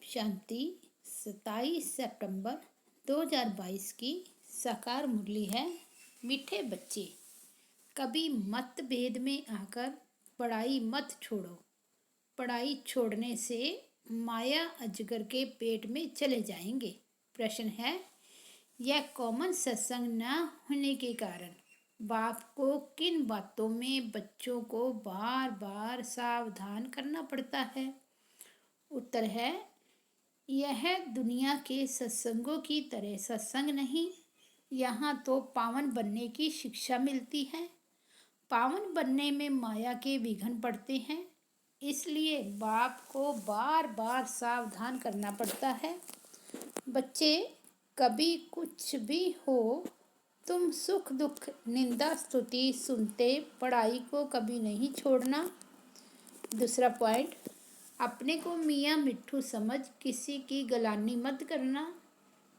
शांति 27 सितंबर 2022 की साकार मुरली है। मीठे बच्चे, कभी मतभेद में आकर पढ़ाई मत छोड़ो। पढ़ाई छोड़ने से माया अजगर के पेट में चले जाएंगे। प्रश्न है, यह कॉमन सत्संग न होने के कारण बाप को किन बातों में बच्चों को बार बार सावधान करना पड़ता है? उत्तर है, यह दुनिया के सत्संगों की तरह सत्संग नहीं। यहाँ तो पावन बनने की शिक्षा मिलती है। पावन बनने में माया के विघ्न पड़ते हैं, इसलिए बाप को बार बार सावधान करना पड़ता है। बच्चे, कभी कुछ भी हो, तुम सुख दुख निंदा स्तुति सुनते पढ़ाई को कभी नहीं छोड़ना। दूसरा पॉइंट, अपने को मियाँ मिट्ठू समझ किसी की गलानी मत करना।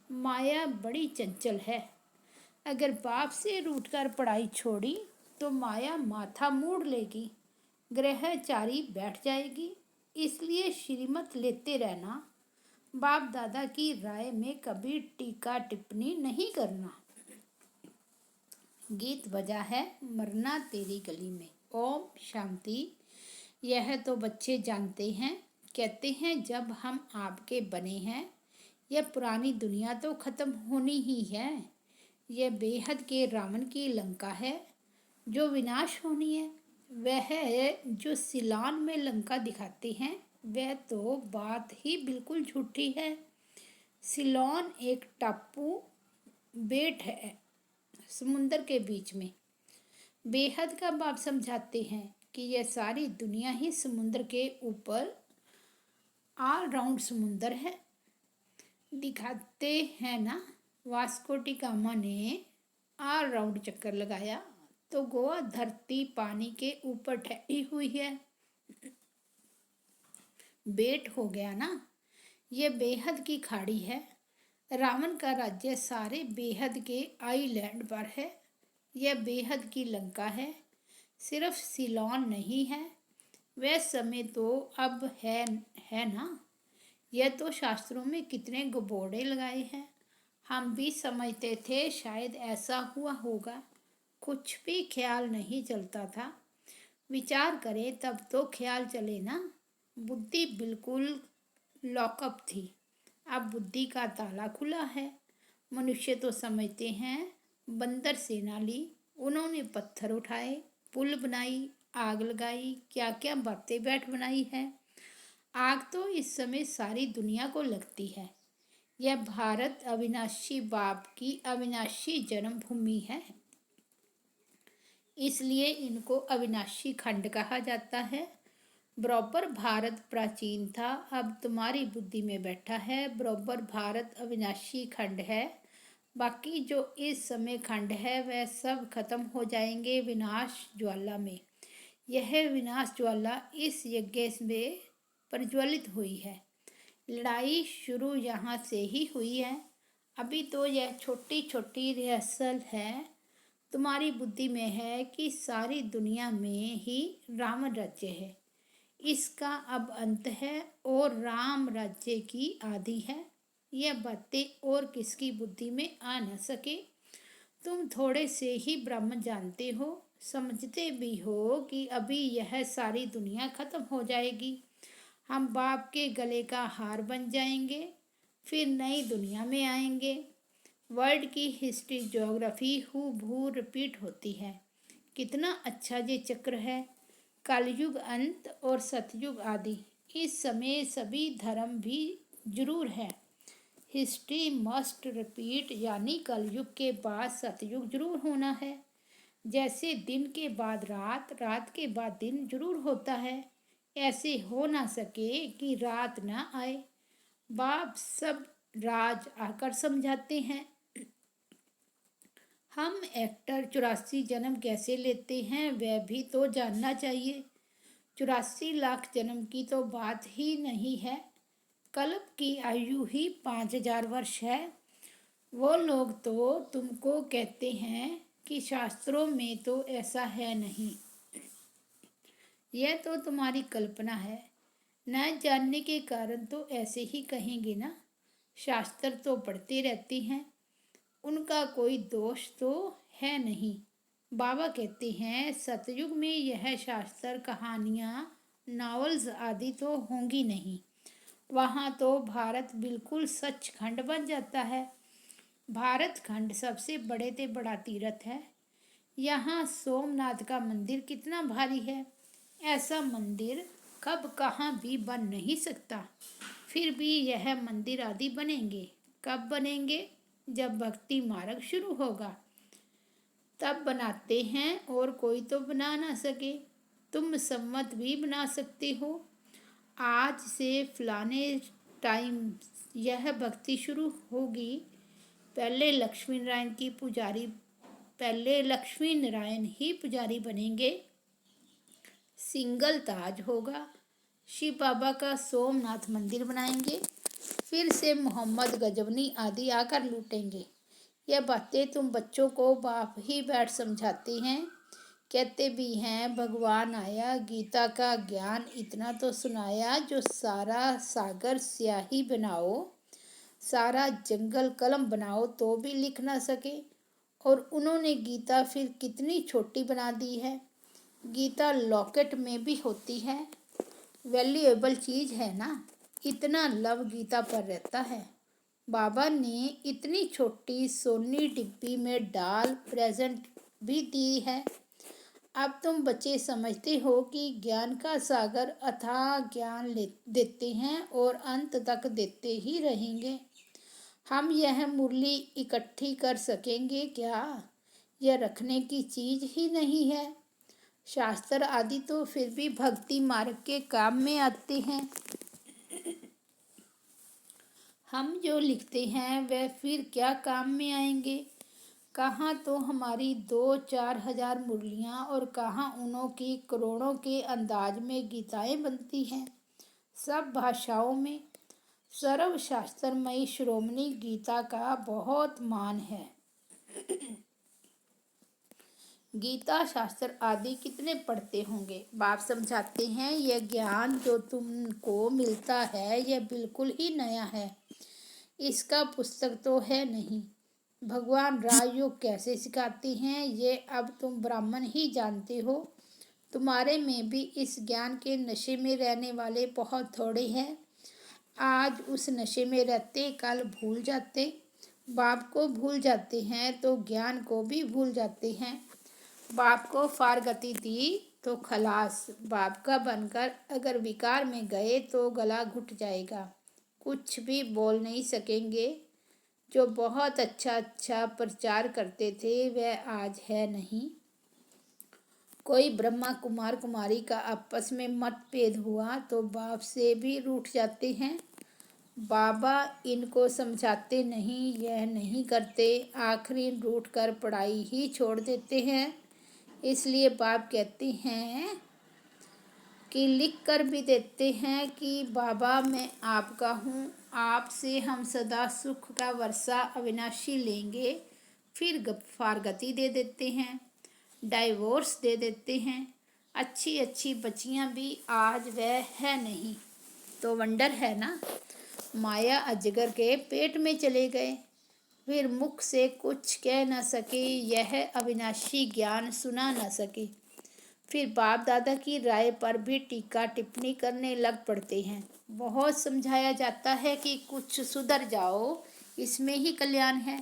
माया बड़ी चंचल है। अगर बाप से रूठकर पढ़ाई छोड़ी तो माया माथा मोड़ लेगी, ग्रहचारी बैठ जाएगी। इसलिए श्रीमत लेते रहना। बाप दादा की राय में कभी टीका टिप्पणी नहीं करना। गीत बजा है मरना तेरी गली में। ओम शांति। यह तो बच्चे जानते हैं, कहते हैं जब हम आपके बने हैं, यह पुरानी दुनिया तो खत्म होनी ही है। यह बेहद के रावण की लंका है जो विनाश होनी है। वह जो सिलोन में लंका दिखाते हैं, वह तो बात ही बिल्कुल झूठी है। सिलोन एक टापू बेट है समुंदर के बीच में। बेहद का बाप समझाते हैं कि यह सारी दुनिया ही समुद्र के ऊपर ऑल राउंड समुंदर है। दिखाते हैं ना, वास्को डी गामा ने ऑल राउंड चक्कर लगाया तो गोवा धरती पानी के ऊपर ठहरी हुई है। बेट हो गया ना, यह बेहद की खाड़ी है। रावण का राज्य सारे बेहद के आइलैंड पर है। यह बेहद की लंका है, सिर्फ सिलोन नहीं है। वह समय तो अब है ना। यह तो शास्त्रों में कितने गबोड़े लगाए हैं। हम भी समझते थे शायद ऐसा हुआ होगा, कुछ भी ख्याल नहीं चलता था। विचार करें तब तो ख्याल चले ना। बुद्धि बिल्कुल लॉकअप थी, अब बुद्धि का ताला खुला है। मनुष्य तो समझते हैं बंदर सेना ली, उन्होंने पत्थर उठाए, पुल बनाई, आग लगाई, क्या क्या बातें बैठ बनाई है। आग तो इस समय सारी दुनिया को लगती है। यह भारत अविनाशी बाप की अविनाशी जन्मभूमि है, इसलिए इनको अविनाशी खंड कहा जाता है। बरोबर भारत प्राचीन था, अब तुम्हारी बुद्धि में बैठा है। बरोबर भारत अविनाशी खंड है। बाकी जो इस समय खंड है वह सब खत्म हो जाएंगे विनाश ज्वाला में। यह विनाश ज्वाला इस यज्ञ में प्रज्वलित हुई है। लड़ाई शुरू यहाँ से ही हुई है। अभी तो यह छोटी छोटी रिहर्सल है। तुम्हारी बुद्धि में है कि सारी दुनिया में ही राम राज्य है, इसका अब अंत है और राम राज्य की आदि है। यह बातें और किसकी बुद्धि में आ न सके। तुम थोड़े से ही ब्रह्म जानते हो, समझते भी हो कि अभी यह सारी दुनिया खत्म हो जाएगी। हम बाप के गले का हार बन जाएंगे, फिर नई दुनिया में आएंगे। वर्ल्ड की हिस्ट्री ज्योग्राफी हूबहू रिपीट होती है। कितना अच्छा ये चक्र है। कलयुग अंत और सतयुग आदि। इस समय सभी धर्म भी जरूर है। हिस्ट्री मस्ट रिपीट, यानी कलयुग के बाद सतयुग जरूर होना है। जैसे दिन के बाद रात, रात के बाद दिन जरूर होता है, ऐसे हो ना सके कि रात ना आए। बाप सब राज आकर समझाते हैं। हम एक्टर 84 जन्म कैसे लेते हैं वह भी तो जानना चाहिए। 84 लाख जन्म की तो बात ही नहीं है। कल्प की आयु ही 5000 वर्ष है। वो लोग तो तुमको कहते हैं कि शास्त्रों में तो ऐसा है नहीं, यह तो तुम्हारी कल्पना है। न जानने के कारण तो ऐसे ही कहेंगे ना, शास्त्र तो पढ़ते रहते हैं, उनका कोई दोष तो है नहीं। बाबा कहते हैं सतयुग में यह शास्त्र, कहानियाँ, नॉवेल्स आदि तो होंगी नहीं। वहाँ तो भारत बिल्कुल सचखंड बन जाता है। भारत खंड सबसे बड़े से बड़ा तीर्थ है। यहाँ सोमनाथ का मंदिर कितना भारी है। ऐसा मंदिर कब कहाँ भी बन नहीं सकता। फिर भी यह मंदिर आदि बनेंगे। कब बनेंगे? जब भक्ति मार्ग शुरू होगा तब बनाते हैं, और कोई तो बना ना सके। तुम सम्मत भी बना सकते हो। आज से फलाने टाइम यह भक्ति शुरू होगी। पहले लक्ष्मी नारायण ही पुजारी बनेंगे। सिंगल ताज होगा। शिव बाबा का सोमनाथ मंदिर बनाएंगे। फिर से मोहम्मद गजबनी आदि आकर लूटेंगे। यह बातें तुम बच्चों को बाप ही बैठ समझाते हैं। कहते भी हैं भगवान आया, गीता का ज्ञान इतना तो सुनाया, जो सारा सागर स्याही बनाओ, सारा जंगल कलम बनाओ तो भी लिख ना सके। और उन्होंने गीता फिर कितनी छोटी बना दी है। गीता लॉकेट में भी होती है। वैल्यूएबल चीज़ है ना, इतना लव गीता पर रहता है। बाबा ने इतनी छोटी सोनी डिब्बी में डाल प्रेजेंट भी दी है। अब तुम बच्चे समझते हो कि ज्ञान का सागर अथाह ज्ञान देते हैं और अंत तक देते ही रहेंगे। हम यह मुरली इकट्ठी कर सकेंगे क्या? यह रखने की चीज ही नहीं है। शास्त्र आदि तो फिर भी भक्ति मार्ग के काम में आते हैं। हम जो लिखते हैं वह फिर क्या काम में आएंगे? कहाँ तो हमारी 2-4 हजार मुरलियाँ और कहाँ उनों की करोड़ों के अंदाज में गीताएं बनती हैं। सब भाषाओं में सर्वशास्त्रमयी श्रोमणी गीता का बहुत मान है। गीता शास्त्र आदि कितने पढ़ते होंगे। बाप समझाते हैं यह ज्ञान जो तुमको मिलता है यह बिल्कुल ही नया है। इसका पुस्तक तो है नहीं। भगवान राजयोग कैसे सिखाते हैं ये अब तुम ब्राह्मण ही जानते हो। तुम्हारे में भी इस ज्ञान के नशे में रहने वाले बहुत थोड़े हैं। आज उस नशे में रहते कल भूल जाते। बाप को भूल जाते हैं तो ज्ञान को भी भूल जाते हैं। बाप को फारगति दी तो खलास। बाप का बनकर अगर विकार में गए तो गला घुट जाएगा, कुछ भी बोल नहीं सकेंगे। जो बहुत अच्छा प्रचार करते थे वह आज है नहीं। कोई ब्रह्मा कुमार कुमारी का आपस में मतभेद हुआ तो बाप से भी रूठ जाते हैं। बाबा इनको समझाते नहीं, यह नहीं करते, आखिरी रूठ कर पढ़ाई ही छोड़ देते हैं। इसलिए बाप कहते हैं कि लिख कर भी देते हैं कि बाबा मैं आपका हूँ, आपसे हम सदा सुख का वर्षा अविनाशी लेंगे। फिर फारगति दे देते हैं, डाइवोर्स दे देते हैं। अच्छी अच्छी बच्चियाँ भी आज वह है नहीं। तो वंडर है ना, माया अजगर के पेट में चले गए, फिर मुख से कुछ कह न सके, यह अविनाशी ज्ञान सुना न सके। फिर बाप दादा की राय पर भी टीका टिप्पणी करने लग पड़ते हैं। बहुत समझाया जाता है कि कुछ सुधर जाओ, इसमें ही कल्याण है,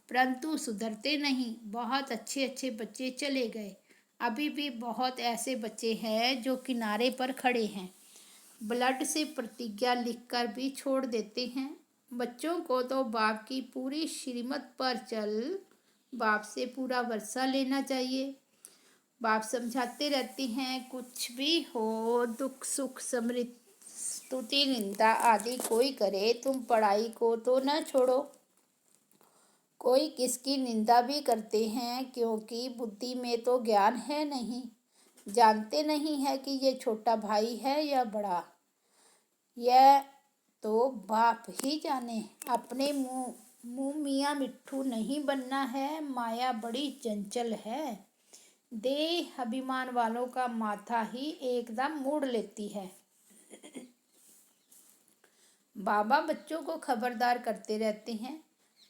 परंतु सुधरते नहीं। बहुत अच्छे अच्छे बच्चे चले गए। अभी भी बहुत ऐसे बच्चे हैं जो किनारे पर खड़े हैं, ब्लड से प्रतिज्ञा लिखकर भी छोड़ देते हैं। बच्चों को तो बाप की पूरी श्रीमत पर चल बाप से पूरा वर्षा लेना चाहिए। बाप समझाते रहते हैं कुछ भी हो, दुख सुख समृद्धि स्तुति निंदा आदि कोई करे, तुम पढ़ाई को तो न छोड़ो। कोई किसकी निंदा भी करते हैं क्योंकि बुद्धि में तो ज्ञान है नहीं, जानते नहीं है कि ये छोटा भाई है या बड़ा। यह तो बाप ही जाने। अपने मुँह मियाँ मिट्ठू नहीं बनना है। माया बड़ी चंचल है, देह अभिमान वालों का माथा ही एकदम मोड़ लेती है। बाबा बच्चों को खबरदार करते रहते हैं,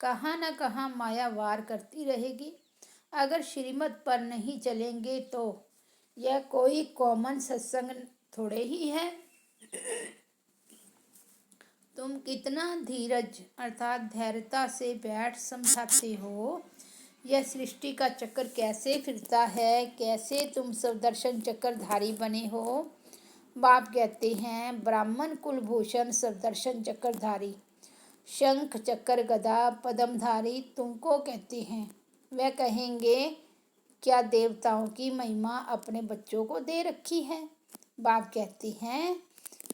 कहाँ न कहाँ माया वार करती रहेगी। अगर श्रीमत पर नहीं चलेंगे तो यह कोई कॉमन सत्संग थोड़े ही है। तुम कितना धीरज अर्थात धैर्यता से बैठ समझाते हो। यह सृष्टि का चक्कर कैसे फिरता है, कैसे तुम सुदर्शन चक्रधारी बने हो। बाप कहते हैं, ब्राह्मण कुलभूषण सुदर्शन चक्रधारी, शंख चक्र गदा पद्मधारी तुमको कहते हैं। वह कहेंगे, क्या देवताओं की महिमा अपने बच्चों को दे रखी है। बाप कहते हैं,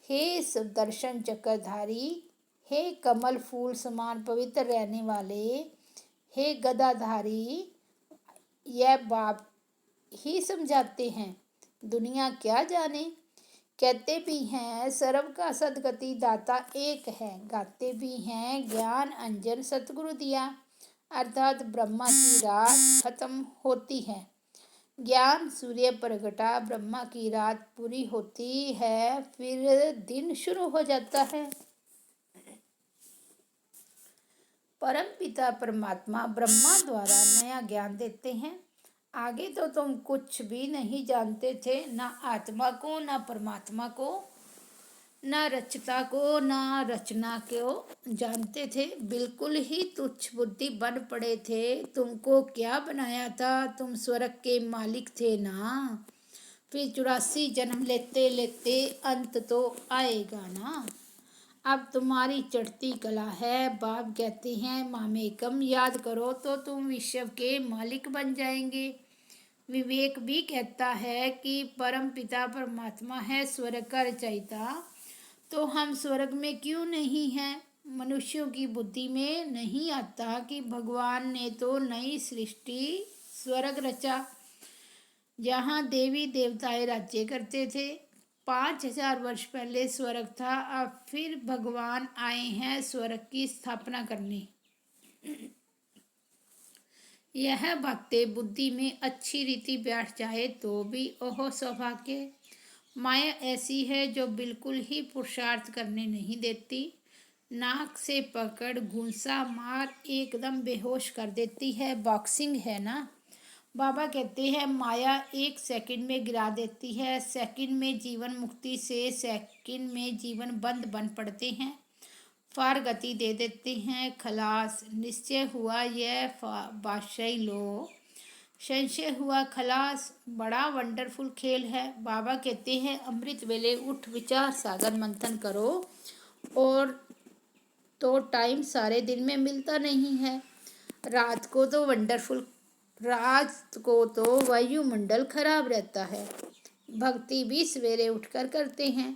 हे सुदर्शन चक्रधारी, हे कमल फूल समान पवित्र रहने वाले, हे गदाधारी, यह बाप ही समझाते हैं, दुनिया क्या जाने। कहते भी हैं, सर्व का सदगति दाता एक है। गाते भी हैं, ज्ञान अंजन सतगुरु दिया, अर्थात ब्रह्मा की रात खत्म होती है। ज्ञान सूर्य प्रगटा, ब्रह्मा की रात पूरी होती है, फिर दिन शुरू हो जाता है। परम पिता परमात्मा ब्रह्मा द्वारा नया ज्ञान देते हैं। आगे तो तुम कुछ भी नहीं जानते थे, ना आत्मा को, ना परमात्मा को, ना रचता को, ना रचना को जानते थे। बिल्कुल ही तुच्छ बुद्धि बन पड़े थे। तुमको क्या बनाया था, तुम स्वर्ग के मालिक थे ना। फिर 84 जन्म लेते लेते अंत तो आएगा ना। अब तुम्हारी चढ़ती कला है। बाप कहते हैं, मामेकम याद करो तो तुम विश्व के मालिक बन जाएंगे। विवेक भी कहता है कि परम पिता परमात्मा है स्वर्ग का रचयिता, तो हम स्वर्ग में क्यों नहीं हैं। मनुष्यों की बुद्धि में नहीं आता कि भगवान ने तो नई सृष्टि स्वर्ग रचा, जहाँ देवी देवताएं राज्य करते थे। 5000 वर्ष पहले स्वर्ग था, अब फिर भगवान आए हैं स्वर्ग की स्थापना करने। यह बातें बुद्धि में अच्छी रीति बैठ जाए तो भी ओहो सौभाग्य। माया ऐसी है जो बिल्कुल ही पुरुषार्थ करने नहीं देती। नाक से पकड़ घूंसा मार एकदम बेहोश कर देती है। बॉक्सिंग है ना। बाबा कहते हैं, माया 1 सेकंड में गिरा देती है। सेकंड में जीवन मुक्ति से सेकंड में जीवन बंद बन पड़ते हैं, फार गति दे देते हैं। खलास निश्चय हुआ यह बादशाही लो, संशय हुआ खलास। बड़ा वंडरफुल खेल है। बाबा कहते हैं, अमृत वेले उठ विचार सागर मंथन करो। और तो टाइम सारे दिन में मिलता नहीं है। रात को तो वायुमंडल खराब रहता है। भक्ति भी सवेरे उठकर करते हैं।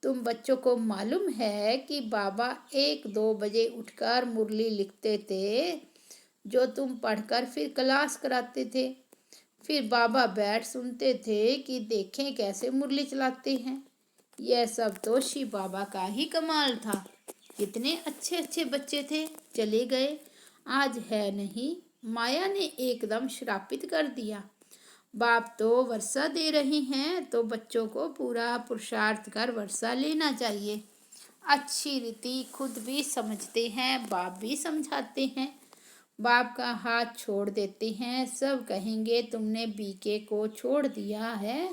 तुम बच्चों को मालूम है कि बाबा 1-2 बजे उठकर मुरली लिखते थे, जो तुम पढ़कर फिर क्लास कराते थे। फिर बाबा बैठ सुनते थे कि देखें कैसे मुरली चलाते हैं। यह सब तो शिव बाबा का ही कमाल था। कितने अच्छे अच्छे बच्चे थे, चले गए, आज है नहीं। माया ने एकदम श्रापित कर दिया। बाप तो वर्षा दे रहे हैं, तो बच्चों को पूरा पुरुषार्थ कर वर्षा लेना चाहिए। अच्छी रीति खुद भी समझते हैं, बाप भी समझाते हैं। बाप का हाथ छोड़ देते हैं। सब कहेंगे, तुमने बीके को छोड़ दिया है।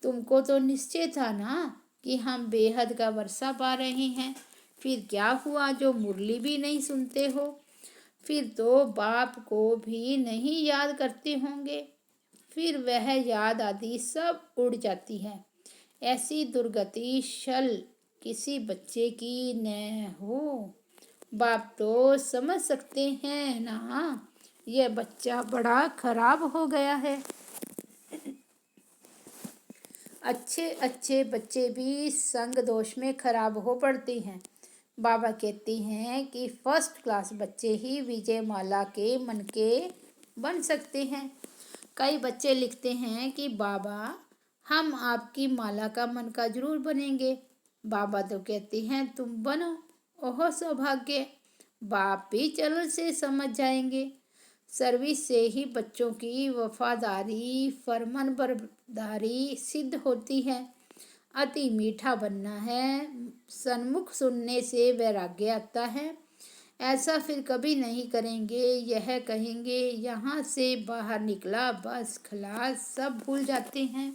तुमको तो निश्चय था ना कि हम बेहद का वर्षा पा रहे हैं। फिर क्या हुआ जो मुरली भी नहीं सुनते हो। फिर तो बाप को भी नहीं याद करते होंगे। फिर वह याद आदि सब उड़ जाती है। ऐसी दुर्गति शल किसी बच्चे की न हो। बाप तो समझ सकते हैं ना, यह बच्चा बड़ा खराब हो गया है। अच्छे अच्छे बच्चे भी संग दोष में खराब हो पड़ते हैं। बाबा कहते हैं कि फर्स्ट क्लास बच्चे ही विजय माला के मन के बन सकते हैं। कई बच्चे लिखते हैं कि बाबा, हम आपकी माला का मन का जरूर बनेंगे। बाबा तो कहते हैं, तुम बनो, ओहो सौभाग्य। बाप भी चलन से समझ जाएंगे। सर्विस से ही बच्चों की वफादारी फरमानबरदारी सिद्ध होती है। अति मीठा बनना है। सन्मुख सुनने से वैराग्य आता है। ऐसा फिर कभी नहीं करेंगे। यह कहेंगे यहाँ से बाहर निकला बस खलास, सब भूल जाते हैं।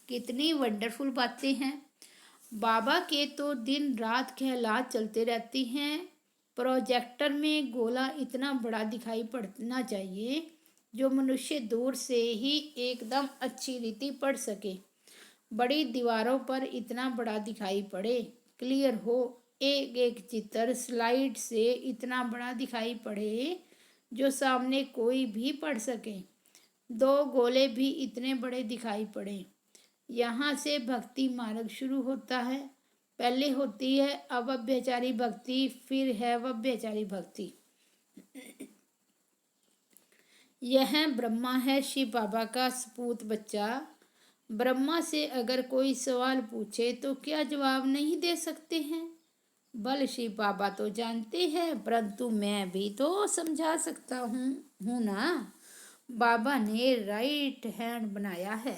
कितनी वंडरफुल बातें हैं। बाबा के तो दिन रात ख्यालात चलते रहती हैं। प्रोजेक्टर में गोला इतना बड़ा दिखाई पड़ना चाहिए जो मनुष्य दूर से ही एकदम अच्छी रीति पढ़ सके। बड़ी दीवारों पर इतना बड़ा दिखाई पड़े, क्लियर हो। एक एक चित्र स्लाइड से इतना बड़ा दिखाई पड़े जो सामने कोई भी पढ़ सके। दो गोले भी इतने बड़े दिखाई पड़े। यहाँ से भक्ति मार्ग शुरू होता है। पहले होती है अव्यभिचारी भक्ति, फिर है व्यभिचारी भक्ति। यह ब्रह्मा है शिव बाबा का सपूत बच्चा। ब्रह्मा से अगर कोई सवाल पूछे तो क्या जवाब नहीं दे सकते हैं? बल शिव बाबा तो जानते हैं, परंतु मैं भी तो समझा सकता हूँ ना। बाबा ने राइट हैंड बनाया है,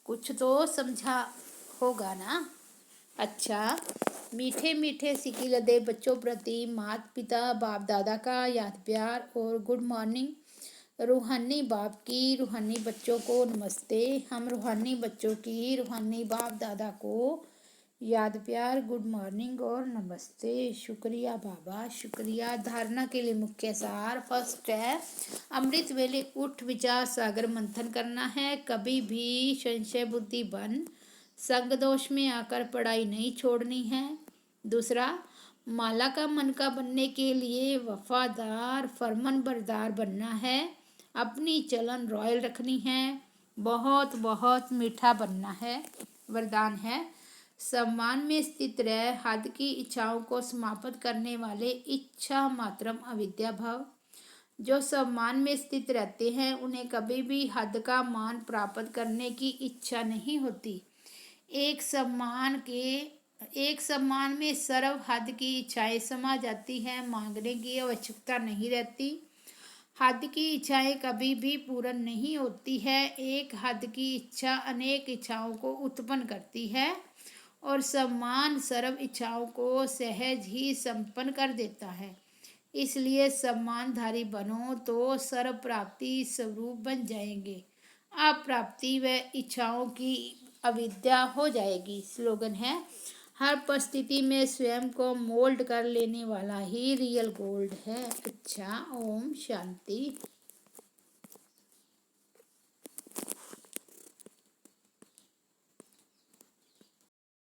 कुछ तो समझा होगा ना। अच्छा, मीठे मीठे सिकी लदे बच्चों प्रति माता पिता बाप दादा का याद प्यार और गुड मॉर्निंग। रूहानी बाप की रूहानी बच्चों को नमस्ते। हम रूहानी बच्चों की रूहानी बाप दादा को याद प्यार, गुड मॉर्निंग और नमस्ते। शुक्रिया बाबा, शुक्रिया। धारणा के लिए मुख्य सार। फर्स्ट है, अमृत वेले उठ विचार सागर मंथन करना है। कभी भी संशय बुद्धि बन संग दोष में आकर पढ़ाई नहीं छोड़नी है। दूसरा, माला का मन का बनने के लिए वफादार फरमान बरदार बनना है। अपनी चलन रॉयल रखनी है। बहुत बहुत मीठा बनना है। वरदान है, सम्मान में स्थित रह हद की इच्छाओं को समाप्त करने वाले इच्छा मात्रम अविद्या भव। जो सम्मान में स्थित रहते हैं उन्हें कभी भी हद का मान प्राप्त करने की इच्छा नहीं होती। एक सम्मान में सर्व हद की इच्छाएं समा जाती है। मांगने की आवश्यकता नहीं रहती। हद की इच्छाएं कभी भी पूर्ण नहीं होती है। एक हद की इच्छा अनेक इच्छाओं को उत्पन्न करती है और सम्मान सर्व इच्छाओं को सहज ही संपन्न कर देता है। इसलिए सम्मानधारी बनो तो सर्व प्राप्ति स्वरूप बन जाएंगे। अप्राप्ति व इच्छाओं की अविद्या हो जाएगी। स्लोगन है, हर परिस्थिति में स्वयं को मोल्ड कर लेने वाला ही रियल गोल्ड है। अच्छा, ओम शांति।